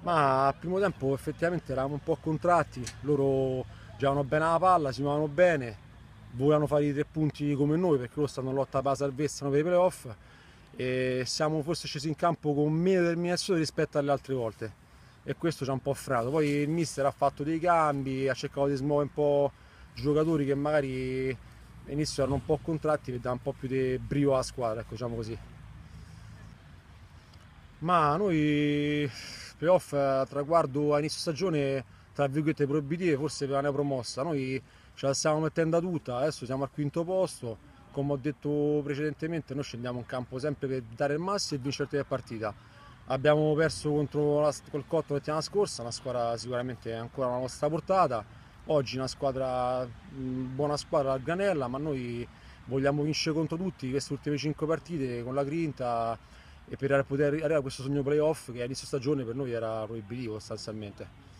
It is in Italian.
Ma al primo tempo effettivamente eravamo un po' contratti, loro giocavano bene alla palla, si muovevano bene, volevano fare i 3 punti come noi perché loro stanno in lotta per la salvezza per i playoff e siamo forse scesi in campo con meno determinazione rispetto alle altre volte e questo ci ha un po' frenato. Poi il mister ha fatto dei cambi, ha cercato di smuovere un po' giocatori che magari all'inizio erano un po' contratti per dare un po' più di brio alla squadra, ecco, diciamo così. Ma noi playoff traguardo a inizio stagione tra virgolette proibitive, forse per la neopromossa. Noi ce la stiamo mettendo tutta, adesso siamo al quinto posto. Come ho detto precedentemente, noi scendiamo in campo sempre per dare il massimo e vincere tutte le partite. Abbiamo perso contro col Cotto la settimana scorsa, una squadra sicuramente ancora alla nostra portata. Oggi una squadra, buona squadra al Granella, ma noi vogliamo vincere contro tutti queste ultime 5 partite con la grinta e per poter arrivare a questo sogno playoff che a inizio stagione per noi era proibitivo sostanzialmente.